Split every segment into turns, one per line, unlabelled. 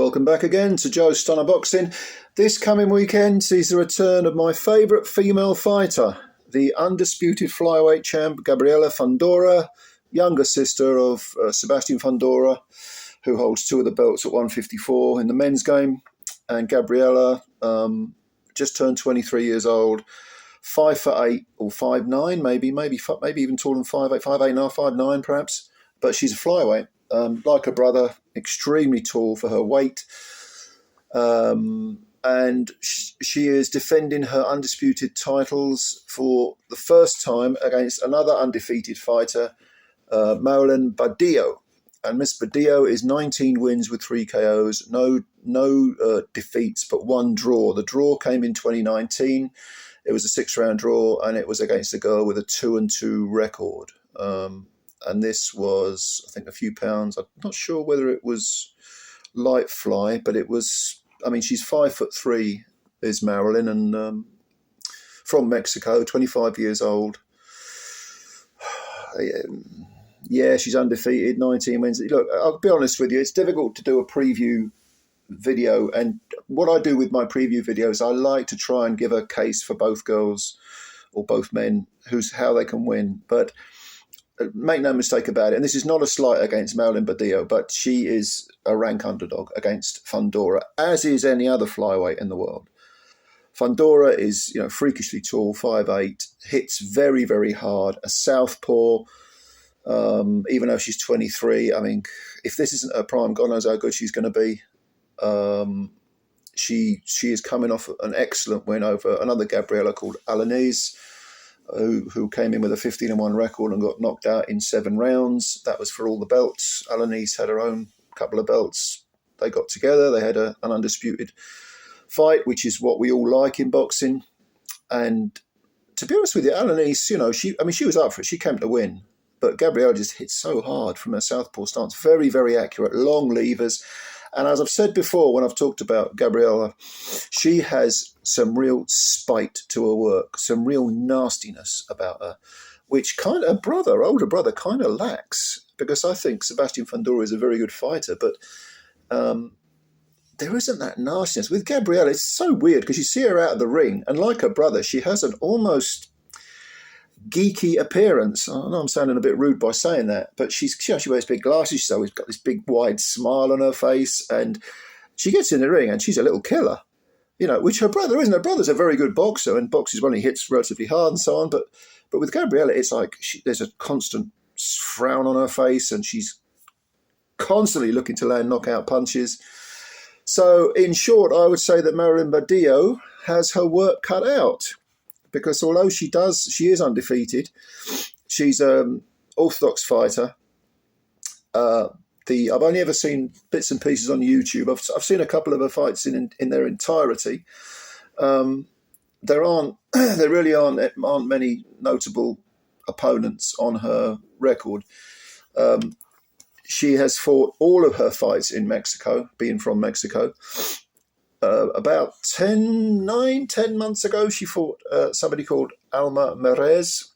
welcome back again to Joe Stunner Boxing. This coming weekend sees the return of my favourite female fighter, the undisputed flyweight champ Gabriela Fundora, younger sister of Sebastian Fundora, who holds two of the belts at 154 in the men's game. And Gabriela just turned 23 years old, 5'8" or 5'9", maybe even taller than 5'8", 5'8", 5'9" perhaps. But she's a flyweight. Like her brother, extremely tall for her weight. And she is defending her undisputed titles for the first time against another undefeated fighter, Marilyn Badillo. And Miss Badillo is 19 wins with 3 KOs, no defeats, but 1 draw. The draw came in 2019. It was a 6-round draw, and it was against a girl with a 2-2 record. And this was, I think, a few pounds. I'm not sure whether it was light fly, but it was, I mean, she's 5'3", is Marilyn, and from Mexico, 25 years old. Yeah, she's undefeated, 19 wins. Look, I'll be honest with you, it's difficult to do a preview video. And what I do with my preview videos, I like to try and give a case for both girls or both men, how they can win. But make no mistake about it, and this is not a slight against Marilyn Badillo, but she is a rank underdog against Fundora, as is any other flyweight in the world. Fundora is, freakishly tall, 5'8", hits very, very hard, a southpaw, even though she's 23. I mean, if this isn't her prime, God knows how good she's going to be. She is coming off an excellent win over another Gabriela called Alanis, who came in with a 15-1 record and got knocked out in 7 rounds. That was for all the belts. Alanis had her own couple of belts. They got together. They had an undisputed fight, which is what we all like in boxing. And to be honest with you, Alanis, she was up for it. She came to win. But Gabriela just hit so hard from her southpaw stance. Very, very accurate, long levers. And as I've said before, when I've talked about Gabriela, she has some real spite to her work, some real nastiness about her, which her older brother, kind of lacks. Because I think Sebastian Fundora is a very good fighter, but there isn't that nastiness. With Gabriela, it's so weird because you see her out of the ring, and like her brother, she has an almost geeky appearance. I know I'm sounding a bit rude by saying that, but she wears big glasses. She's always got this big wide smile on her face, and she gets in the ring and she's a little killer, which her brother isn't. Her brother's a very good boxer and boxes when he hits relatively hard and so on. But with Gabriela, it's like there's a constant frown on her face, and she's constantly looking to land knockout punches. So in short, I would say that Marilyn Badillo has her work cut out. Because although she is undefeated, she's an orthodox fighter. I've only ever seen bits and pieces on YouTube. I've seen a couple of her fights in their entirety. There really aren't many notable opponents on her record. She has fought all of her fights in Mexico, being from Mexico. About 10 months ago, she fought somebody called Alma Merez,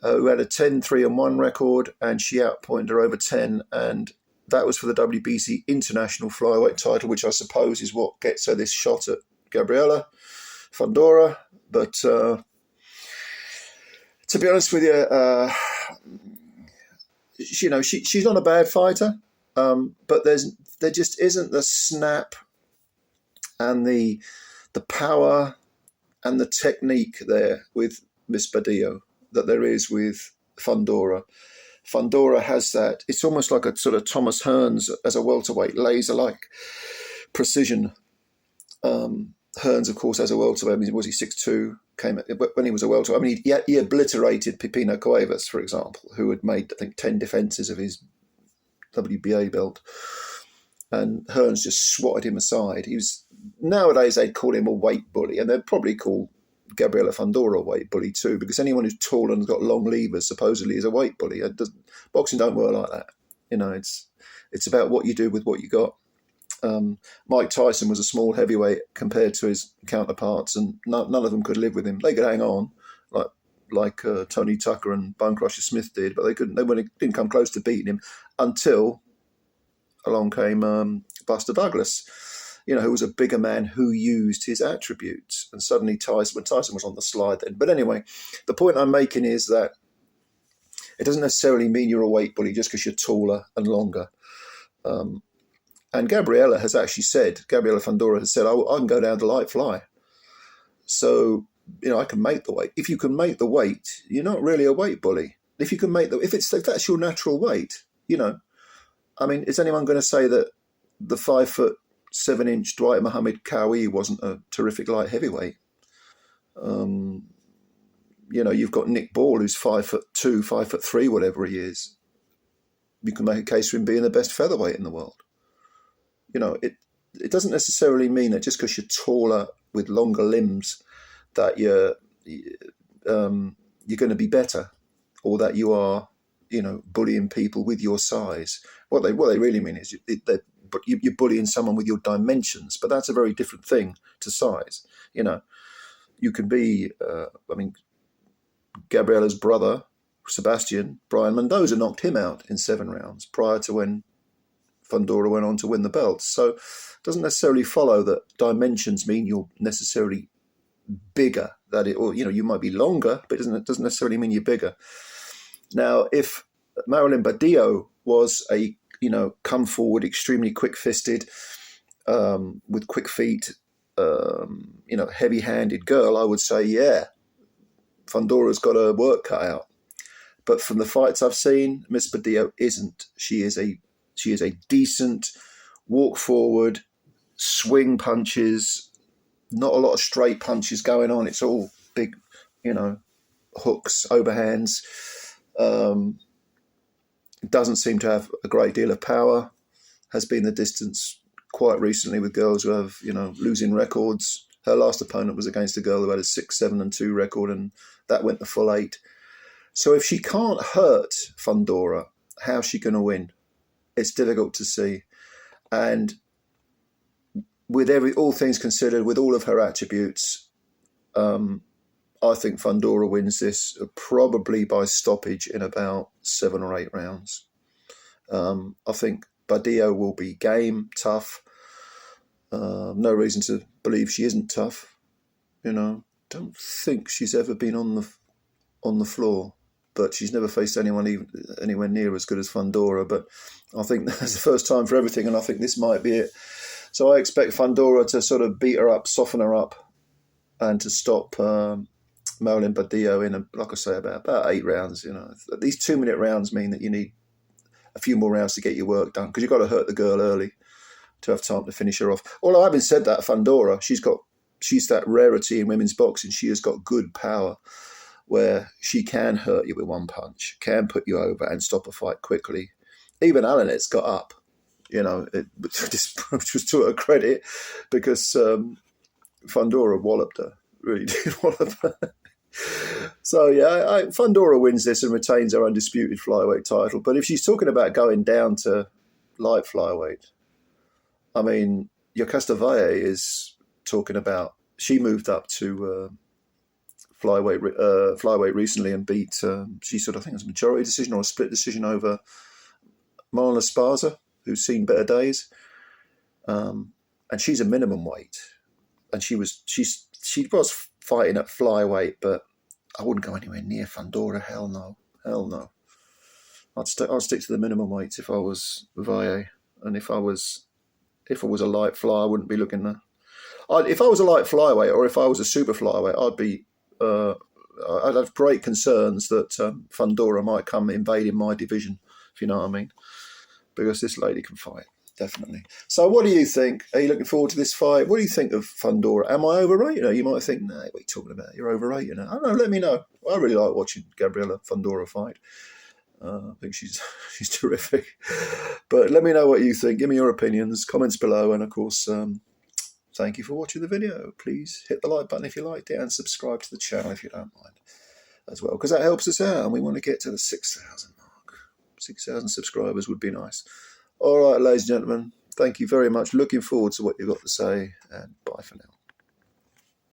who had a 10-3-1 record, and she outpointed her over 10, and that was for the WBC International Flyweight title, which I suppose is what gets her this shot at Gabriela Fundora. But to be honest with you, she's not a bad fighter, but there just isn't the snap and the power and the technique there with Miss Badillo that there is with Fundora. Fundora has that. It's almost like a sort of Thomas Hearns as a welterweight, laser-like precision. Hearns, of course, as a welterweight. I mean, was he 6'2"? When he was a welterweight. I mean, he obliterated Pipino Cuevas, for example, who had made, I think, 10 defences of his WBA belt. And Hearns just swatted him aside. Nowadays they'd call him a weight bully, and they'd probably call Gabriela Fundora a weight bully too, because anyone who's tall and has got long levers supposedly is a weight bully. Boxing don't work like that. It's about what you do with what you got. Mike Tyson was a small heavyweight compared to his counterparts, and none of them could live with him. They could hang on, like Tony Tucker and Bone Crusher Smith did, but they couldn't. They didn't come close to beating him until along came Buster Douglas, who was a bigger man who used his attributes. And suddenly Tyson was on the slide then. But anyway, the point I'm making is that it doesn't necessarily mean you're a weight bully just because you're taller and longer. And Gabriela Fundora has said, I can go down to light fly. So, I can make the weight. If you can make the weight, you're not really a weight bully. If that's your natural weight, is anyone going to say that the 5'7" Dwight Muhammad Cowie wasn't a terrific light heavyweight? You've got Nick Ball, who's 5'2", 5'3", whatever he is. You can make a case for him being the best featherweight in the world. It doesn't necessarily mean that just because you're taller with longer limbs that you're going to be better, or that you are, bullying people with your size. What they really mean is you're bullying someone with your dimensions, but that's a very different thing to size. You can be, Gabriela's brother, Sebastian, Brian Mendoza, knocked him out in 7 rounds prior to when Fundora went on to win the belt. So it doesn't necessarily follow that dimensions mean you're necessarily bigger. You might be longer, but it doesn't necessarily mean you're bigger. Now, if Marilyn Badillo was a come forward, extremely quick-fisted, with quick feet, heavy-handed girl, I would say, yeah, Fundora's got her work cut out. But from the fights I've seen, Miss Badillo isn't. She is a decent walk forward, swing punches, not a lot of straight punches going on. It's all big, hooks, overhands. Doesn't seem to have a great deal of power. Has been the distance quite recently with girls who have, losing records. Her last opponent was against a girl who had a 6-7-2 record, and that went the full 8. So if she can't hurt Fundora, how's she going to win? It's difficult to see. And with all things considered, with all of her attributes, I think Fundora wins this probably by stoppage in about 7 or 8 rounds. I think Badillo will be game, tough. No reason to believe she isn't tough. Don't think she's ever been on the floor, but she's never faced anyone anywhere near as good as Fundora. But I think that's the first time for everything, and I think this might be it. So I expect Fundora to sort of beat her up, soften her up, and to stop Marilyn Badillo in, like I say, about 8 rounds. These 2-minute rounds mean that you need a few more rounds to get your work done, because you've got to hurt the girl early to have time to finish her off. Although having said that, Fundora, she's that rarity in women's boxing. She has got good power where she can hurt you with one punch, can put you over and stop a fight quickly. Even Alanet's got up, which was to her credit, because Fundora walloped her, really did wallop her. So, yeah, Fundora wins this and retains her undisputed flyweight title. But if she's talking about going down to light flyweight, Yokasta Valle is talking about, she moved up to flyweight recently and beat, I think it was a majority decision or a split decision over Marlon Esparza, who's seen better days. And she's a minimum weight. And she was fighting at flyweight, but I wouldn't go anywhere near Fundora. Hell no. I'd stick to the minimum weights if I was Valle, and if I was a light fly, I wouldn't be looking there. If I was a light flyweight, or if I was a super flyweight, I'd have great concerns that Fundora might come invading my division, if you know what I mean, because this lady can fight. Definitely. So what do you think? Are you looking forward to this fight? What do you think of Fundora? Am I overrated? You might think, nah, what are you talking about? You're overrated. I don't know, let me know. I really like watching Gabriela Fundora fight. I think she's terrific. But let me know what you think. Give me your opinions, comments below, and of course, thank you for watching the video. Please hit the like button if you liked it, and subscribe to the channel if you don't mind as well, because that helps us out, and we want to get to the 6,000 mark. 6,000 subscribers would be nice. All right, ladies and gentlemen, thank you very much. Looking forward to what you've got to say, and bye for now.